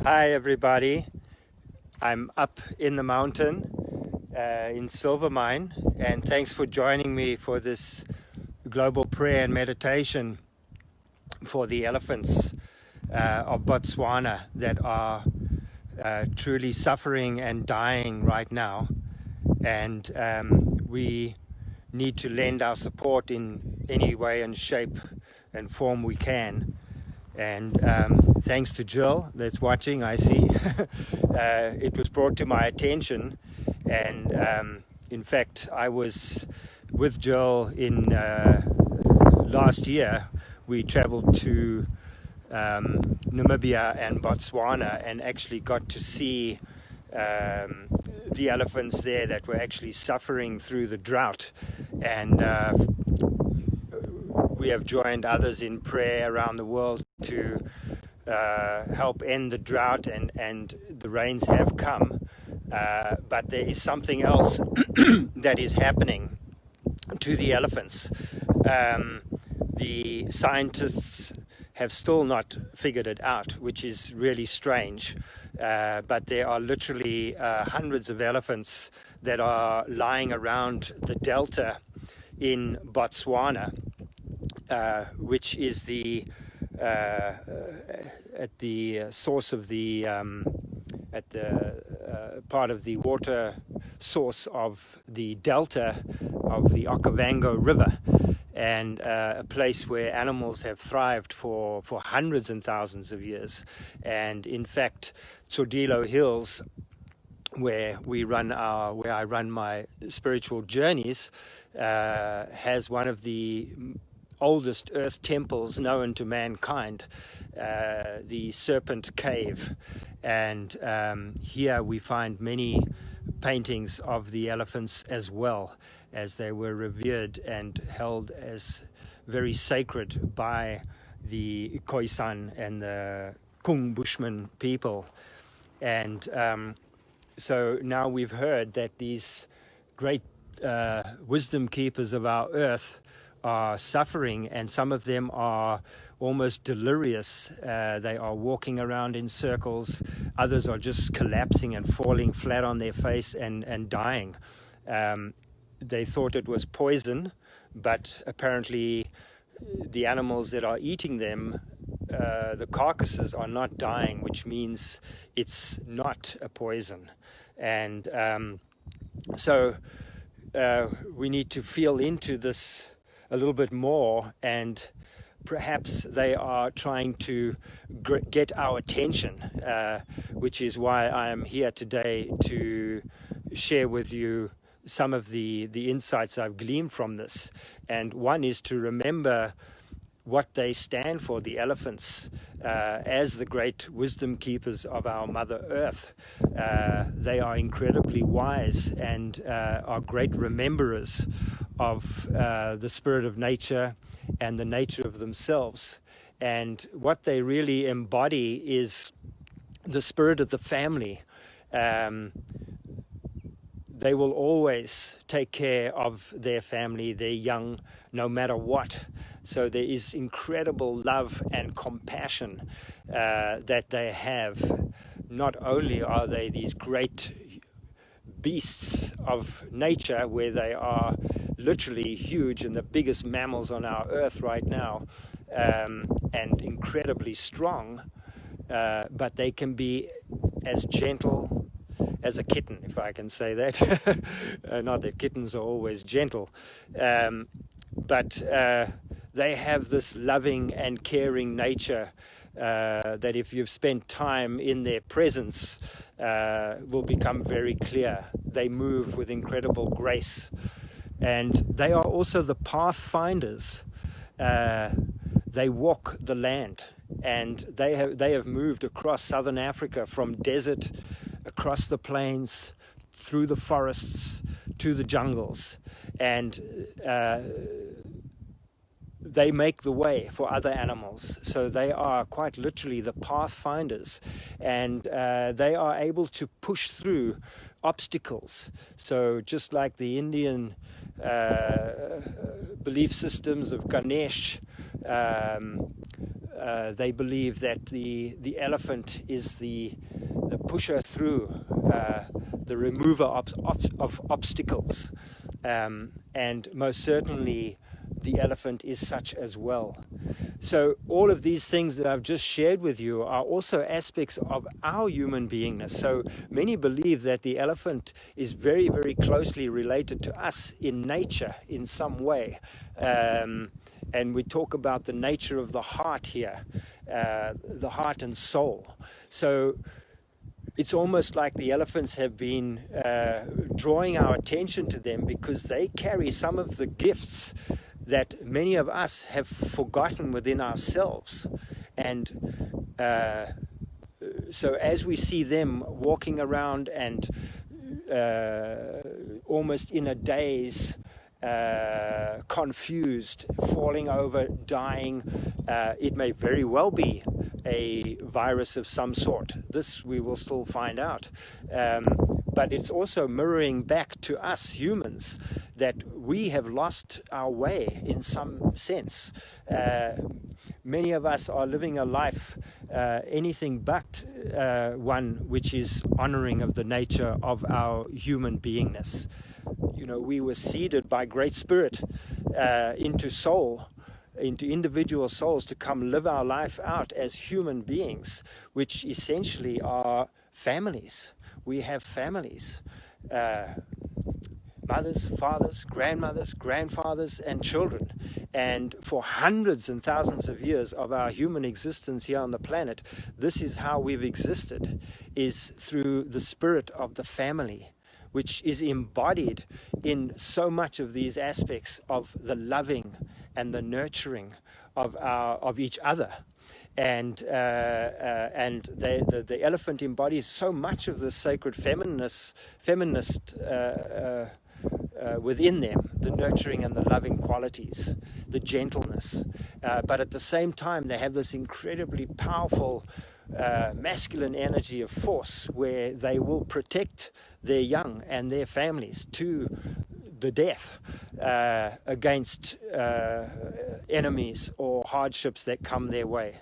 Hi everybody, I'm up in the mountain in Silver Mine, and thanks for joining me for this global prayer and meditation for the elephants of Botswana that are truly suffering and dying right now. And we need to lend our support in any way and shape and form we can. And thanks to Jill that's watching, I see, it was brought to my attention. And in fact, I was with Jill in last year. We traveled to Namibia and Botswana and actually got to see the elephants there that were actually suffering through the drought. And we have joined others in prayer around the world to help end the drought, and the rains have come. But there is something else that is happening to the elephants. The scientists have still not figured it out, which is really strange. But there are literally hundreds of elephants that are lying around the delta in Botswana, which is the at the source of the at the part of the water source of the delta of the Okavango River, and a place where animals have thrived for hundreds and thousands of years. And in fact, Tsodilo Hills, where I run my spiritual journeys, has one of the oldest earth temples known to mankind, the Serpent Cave. And here we find many paintings of the elephants as well, as they were revered and held as very sacred by the Khoisan and the Kung Bushman people. And so now we've heard that these great wisdom keepers of our earth are suffering, and some of them are almost delirious. They are walking around in circles. Others are just collapsing and falling flat on their face and dying. They thought it was poison, but apparently the animals that are eating them, the carcasses, are not dying, which means it's not a poison. And so we need to feel into this a little bit more, and perhaps they are trying to get our attention, which is why I am here today to share with you some of the insights I've gleaned from this. And one is to remember what they stand for, the elephants, as the great wisdom keepers of our Mother Earth. They are incredibly wise and are great rememberers of the spirit of nature and the nature of themselves. And what they really embody is the spirit of the family. They will always take care of their family, their young, no matter what. So there is incredible love and compassion that they have. Not only are they these great beasts of nature, where they are literally huge and the biggest mammals on our earth right now, and incredibly strong, but they can be as gentle as a kitten, if I can say that. Not that kittens are always gentle, but they have this loving and caring nature that, if you've spent time in their presence, will become very clear. They move with incredible grace, and they are also the pathfinders. They walk the land, and they have moved across southern Africa, from desert across the plains, through the forests, to the jungles, and they make the way for other animals. So they are quite literally the pathfinders, and they are able to push through obstacles. So just like the Indian belief systems of Ganesha, they believe that the elephant is the pusher through, the remover of obstacles, and most certainly the elephant is such as well. So all of these things that I've just shared with you are also aspects of our human beingness. So many believe that the elephant is very, very closely related to us in nature in some way. And we talk about the nature of the heart here, the heart and soul. So it's almost like the elephants have been drawing our attention to them because they carry some of the gifts that many of us have forgotten within ourselves. And so as we see them walking around and almost in a daze, confused, falling over, dying, it may very well be a virus of some sort. This we will still find out. But it's also mirroring back to us humans that we have lost our way in some sense. Many of us are living a life anything but one which is honoring of the nature of our human beingness. You know, we were seeded by Great Spirit into individual souls to come live our life out as human beings, which essentially are families. We have families, mothers, fathers, grandmothers, grandfathers, and children. And for hundreds and thousands of years of our human existence here on the planet, this is how we've existed, is through the spirit of the family, which is embodied in so much of these aspects of the loving and the nurturing of each other. And the elephant embodies so much of the sacred feminist within them, the nurturing and the loving qualities, the gentleness. But at the same time, they have this incredibly powerful masculine energy of force where they will protect their young and their families to the death against enemies or hardships that come their way.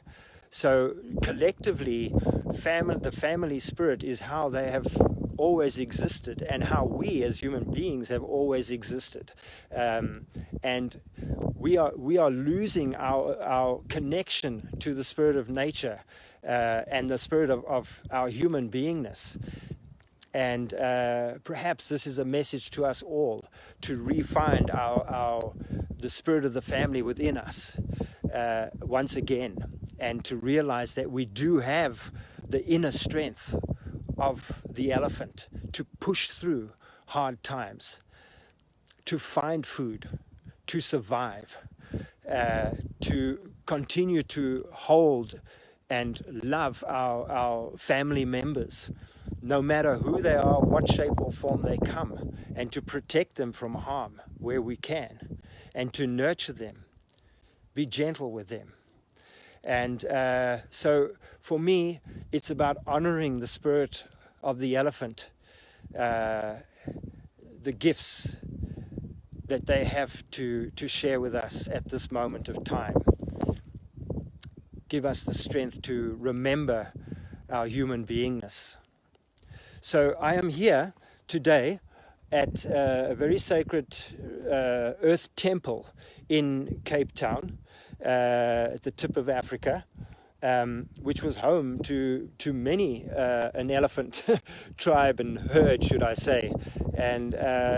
So collectively, the family spirit is how they have always existed and how we as human beings have always existed. And we are losing our connection to the spirit of nature and the spirit of our human beingness. And perhaps this is a message to us all to re-find the spirit of the family within us once again, and to realize that we do have the inner strength of the elephant to push through hard times, to find food, to survive, to continue to hold and love our family members, no matter who they are, what shape or form they come, and to protect them from harm where we can, and to nurture them, be gentle with them. And so for me, it's about honoring the spirit of the elephant, the gifts that they have to share with us at this moment of time. Give us the strength to remember our human beingness. So I am here today at a very sacred earth temple in Cape Town, at the tip of Africa, which was home to many an elephant tribe and herd, should I say. And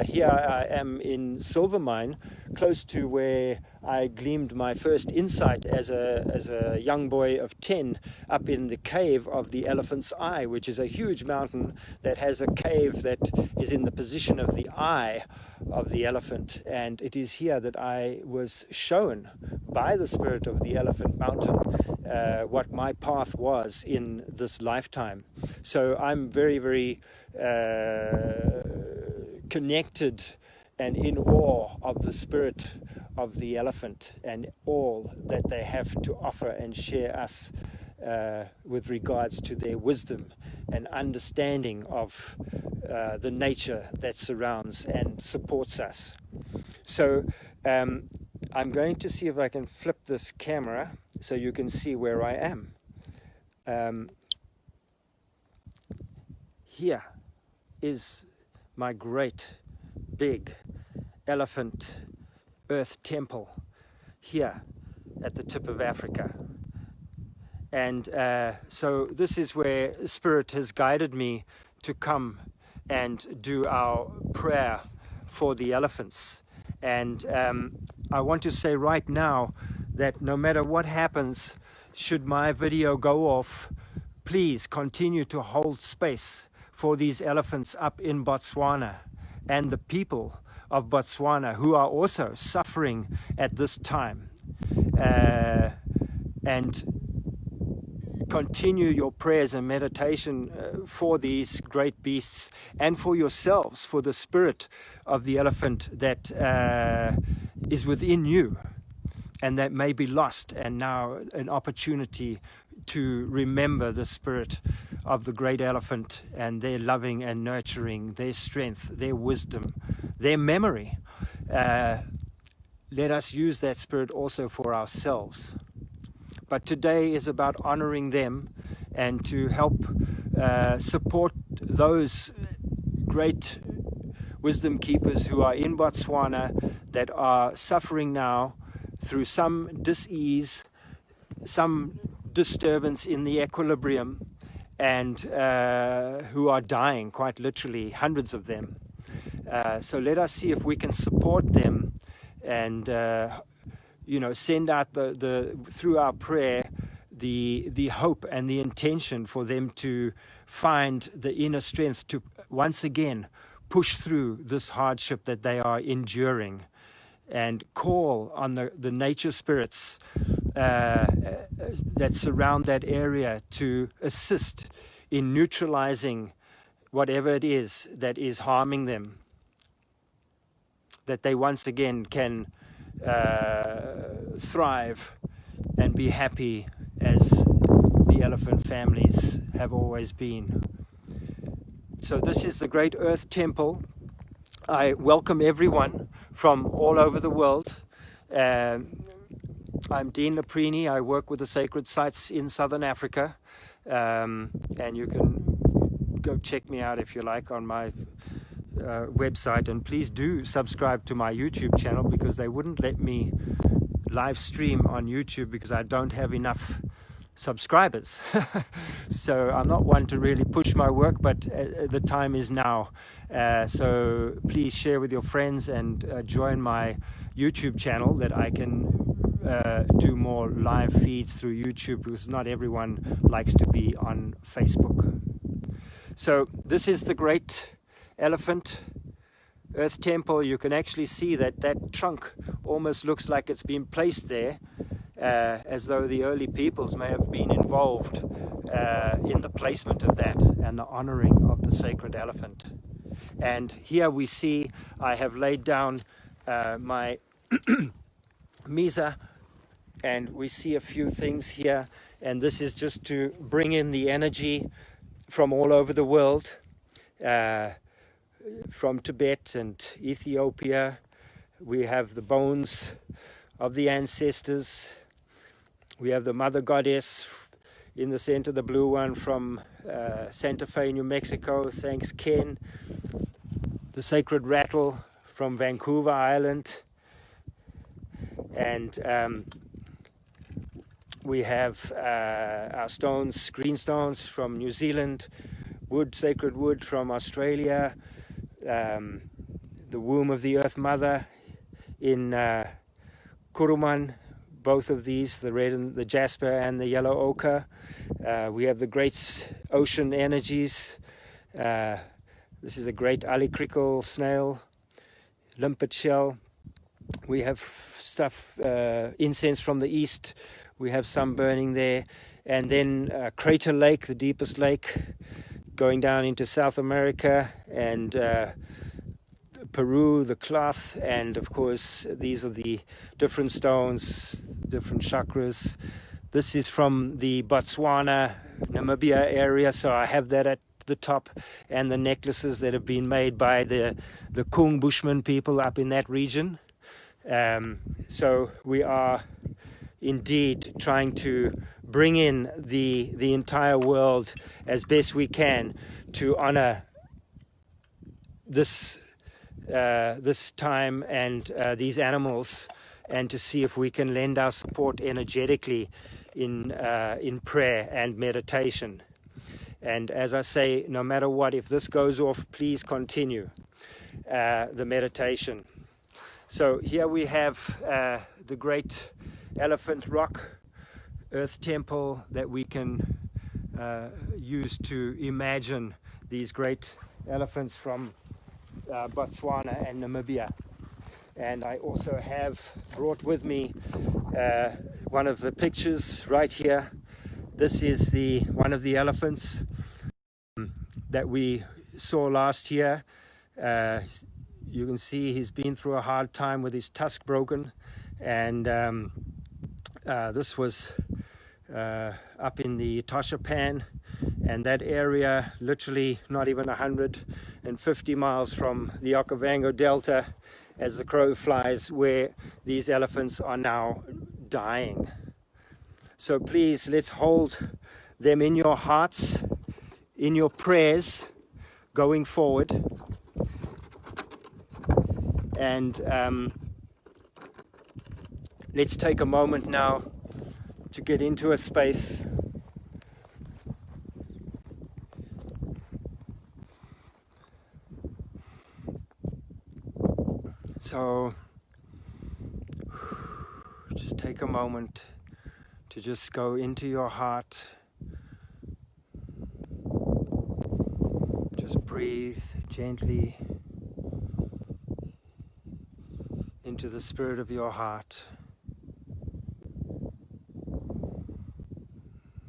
here I am in Silvermine, close to where I gleaned my first insight as a young boy of 10, up in the cave of the Elephant's Eye, which is a huge mountain that has a cave that is in the position of the eye of the elephant. And it is here that I was shown by the spirit of the Elephant Mountain what my path was in this lifetime. So I'm very, very connected and in awe of the spirit of the elephant and all that they have to offer and share us with regards to their wisdom and understanding of the nature that surrounds and supports us. So I'm going to see if I can flip this camera so you can see where I am. Here is my great big elephant earth temple here at the tip of Africa. And so this is where Spirit has guided me to come and do our prayer for the elephants. And I want to say right now that no matter what happens, should my video go off, please continue to hold space for these elephants up in Botswana and the people of Botswana who are also suffering at this time. And continue your prayers and meditation for these great beasts and for yourselves, for the spirit of the elephant that is within you and that may be lost, and now an opportunity to remember the spirit of the great elephant and their loving and nurturing, their strength, their wisdom, their memory. Let us use that spirit also for ourselves. But today is about honoring them and to help support those great wisdom keepers who are in Botswana that are suffering now through some dis-ease, some disturbance in the equilibrium, and who are dying, quite literally, hundreds of them. So let us see if we can support them and send out through our prayer the hope and the intention for them to find the inner strength to once again push through this hardship that they are enduring, and call on the nature spirits that surround that area to assist in neutralizing whatever it is that is harming them, that they once again can thrive and be happy as the elephant families have always been. So this is the Great Earth Temple. I welcome everyone from all over the world. I'm Dean Laprini. I work with the sacred sites in Southern Africa, and you can go check me out if you like on my website, and please do subscribe to my YouTube channel, because they wouldn't let me live stream on YouTube because I don't have enough subscribers. So I'm not one to really push my work, but the time is now. So please share with your friends and join my YouTube channel, that I can do more live feeds through YouTube, because not everyone likes to be on Facebook. So this is the Great Elephant Earth Temple. You can actually see that trunk almost looks like it's been placed there, as though the early peoples may have been involved in the placement of that and the honoring of the sacred elephant. And here we see I have laid down my misa, and we see a few things here, and this is just to bring in the energy from all over the world, from Tibet and Ethiopia. We have the bones of the ancestors. We have the Mother Goddess in the center, the blue one, from Santa Fe, New Mexico. Thanks, Ken. The sacred rattle from Vancouver Island. And we have our stones, green stones from New Zealand, wood, sacred wood from Australia, the womb of the Earth Mother in Kuruman, both of these, the red and the jasper and the yellow ochre. We have the great ocean energies. This is a great alicrickle snail, limpet shell. We have stuff, incense from the east. We have some burning there. And then Crater Lake, the deepest lake, going down into South America, and Peru, the cloth, and of course these are the different stones, different chakras. This is from the Botswana, Namibia area, so I have that at the top, and the necklaces that have been made by the Kung Bushman people up in that region. So we are, indeed trying to bring in the entire world as best we can to honor this this time and these animals, and to see if we can lend our support energetically in prayer and meditation. And as I say, no matter what, if this goes off, please continue the meditation. So here we have the great elephant rock earth temple that we can use to imagine these great elephants from Botswana and Namibia. And I also have brought with me one of the pictures right here. This is one of the elephants that we saw last year. You can see he's been through a hard time with his tusk broken, and this was up in the Toshapan, and that area literally not even 150 miles from the Okavango Delta as the crow flies, where these elephants are now dying. So please, let's hold them in your hearts, in your prayers going forward. And let's take a moment now to get into a space so just take a moment to just go into your heart. Just breathe gently into the spirit of your heart.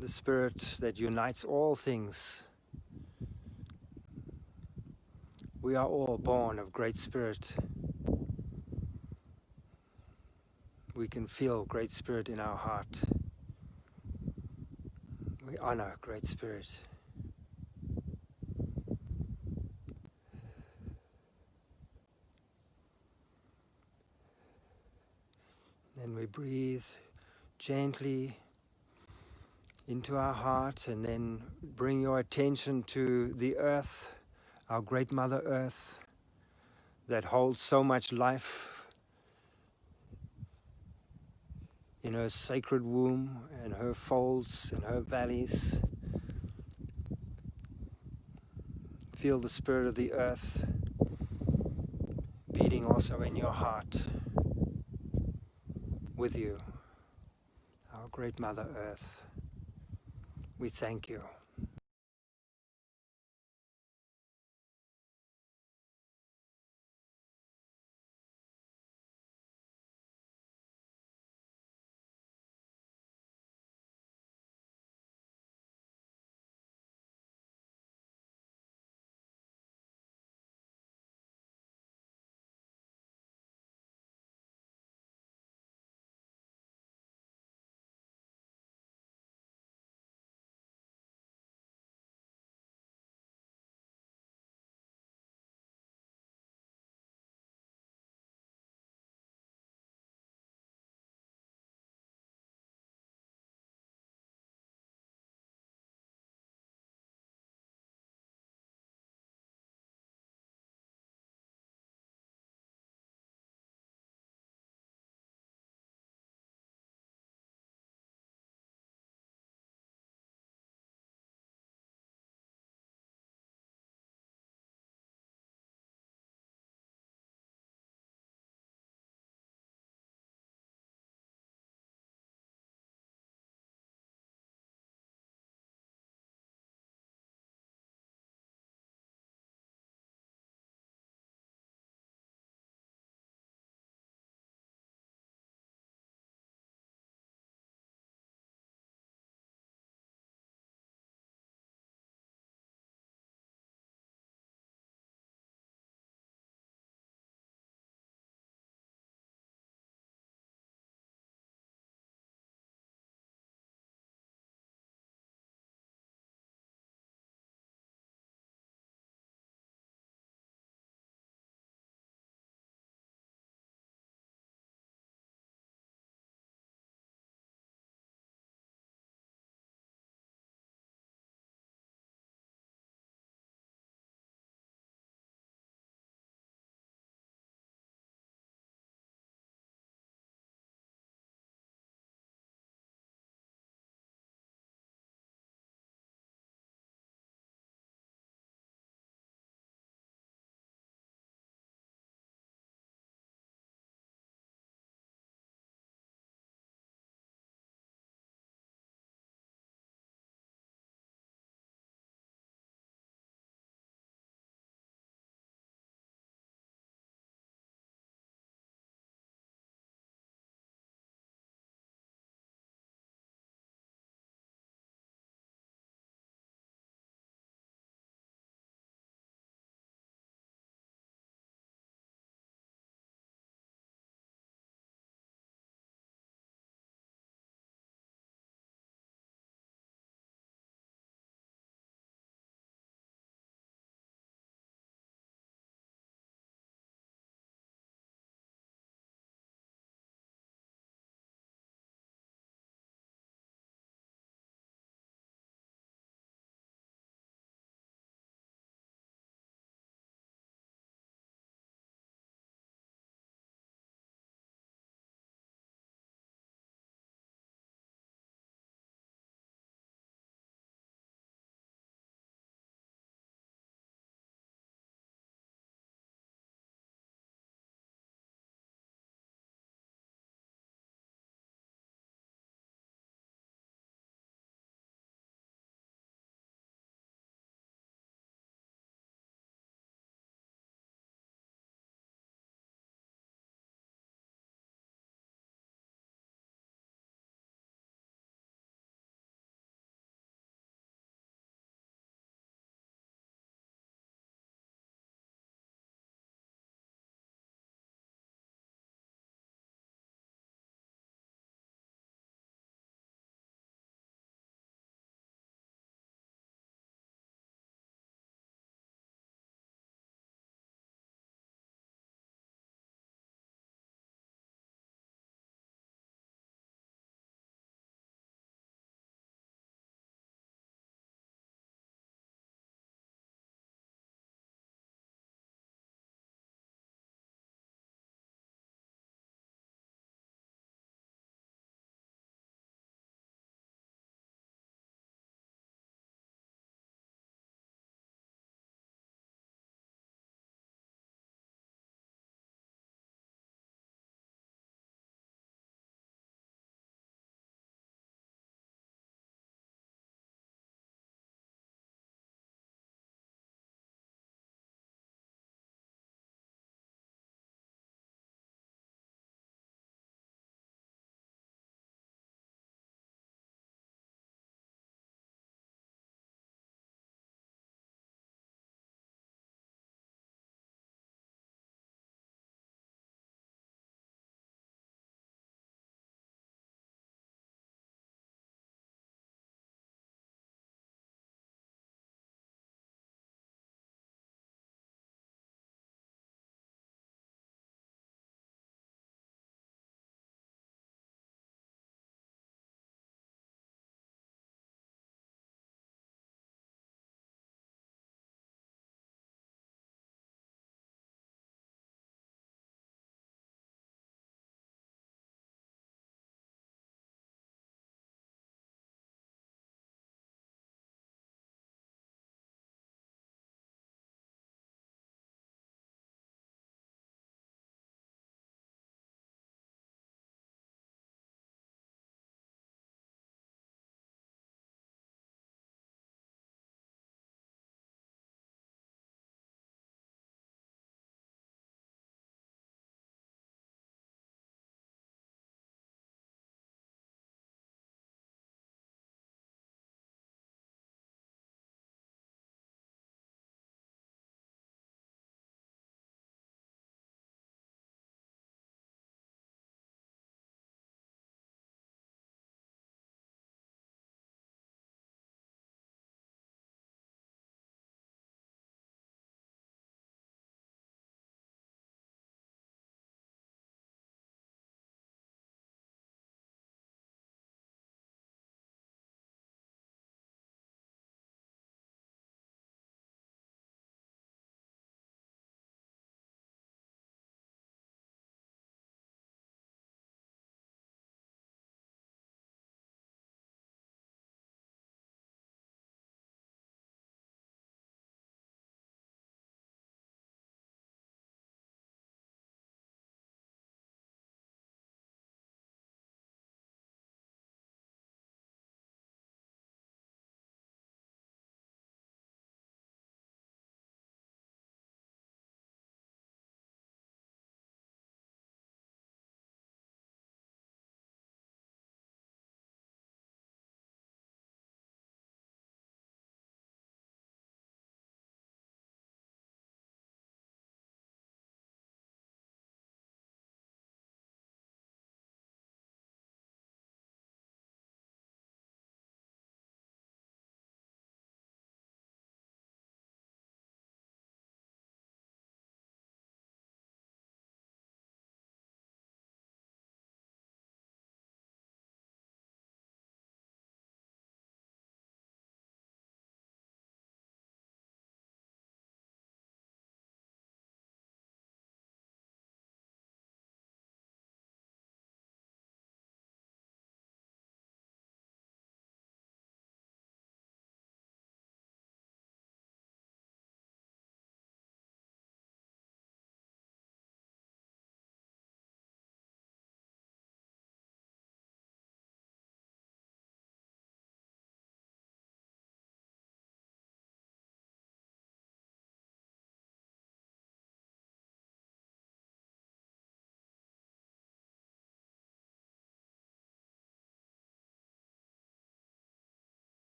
The spirit that unites all things. We are all born of Great Spirit. We can feel Great Spirit in our heart. We honor Great Spirit. Then we breathe gently into our heart, and then bring your attention to the earth, our great Mother Earth, that holds so much life in her sacred womb and her folds and her valleys. Feel the spirit of the earth beating also in your heart with you, our great Mother Earth. We thank you.